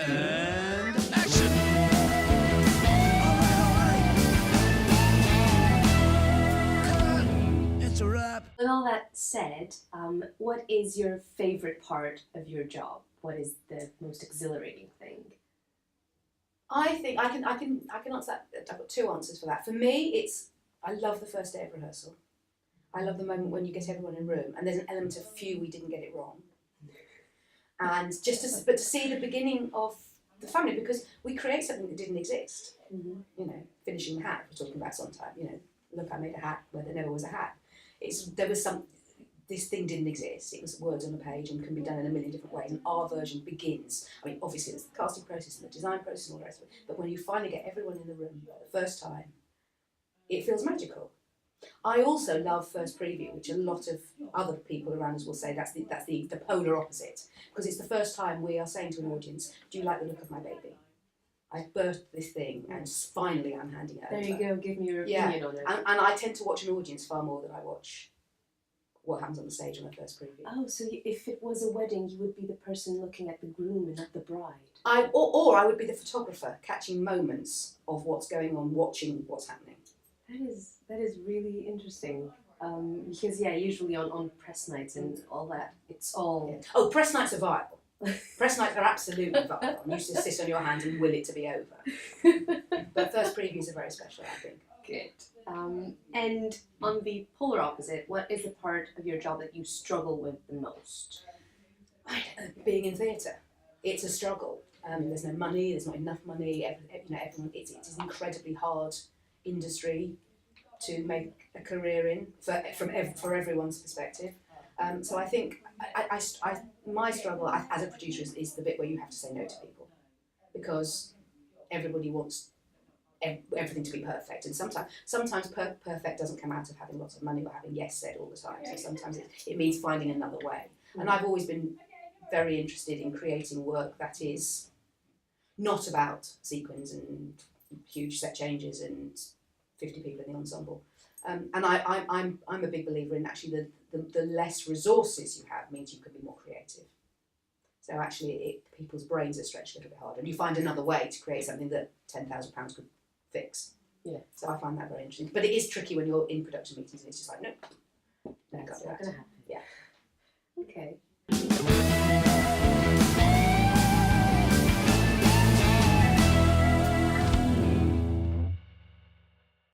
And action! It's a wrap. With all that said, what is your favourite part of your job? What is the most exhilarating thing? I think I can answer that. I've got two answers for that. For me, I love the first day of rehearsal. I love the moment when you get everyone in a room and there's an element of phew, we didn't get it wrong. And to see the beginning of the family, because we create something that didn't exist. Mm-hmm. You know, finishing the hat, we're talking about sometime, you know, look, I made a hat where there never was a hat. This thing didn't exist. It was words on a page and can be done in a million different ways. And our version begins. I mean, obviously there's the casting process and the design process and all the rest of it. But when you finally get everyone in the room the first time, it feels magical. I also love first preview, which a lot of other people around us will say that's the polar opposite, because it's the first time we are saying to an audience, do you like the look of my baby? I've birthed this thing and finally I'm handing it over. There you go, give me your opinion on it. And I tend to watch an audience far more than I watch what happens on the stage on the first preview. Oh, so if it was a wedding, you would be the person looking at the groom and not the bride. Or I would be the photographer, catching moments of what's going on, watching what's happening. That is really interesting. Because usually on press nights and all that, it's all... Yeah. Oh, press nights are vile. Press nights are absolutely vile. You used to sit on your hands and will it to be over. But first previews are very special, I think. Good. And on the polar opposite, what is the part of your job that you struggle with the most? Being in theatre, it's a struggle. There's no money. There's not enough money. Everyone. It's an incredibly hard industry to make a career in for everyone's perspective. So I think my struggle as a producer is the bit where you have to say no to people, because everybody wants everything to be perfect, and sometimes perfect doesn't come out of having lots of money or having yes said all the time. So sometimes it means finding another way. And I've always been very interested in creating work that is not about sequins and huge set changes and 50 people in the ensemble. And I'm a big believer in actually the less resources you have means you can be more creative. So actually people's brains are stretched a little bit harder, and you find another way to create something that £10,000 could fix. Yeah. So I find that very interesting. But it is tricky when you're in production meetings and it's just like, no, It's not going to happen. Yeah. Okay.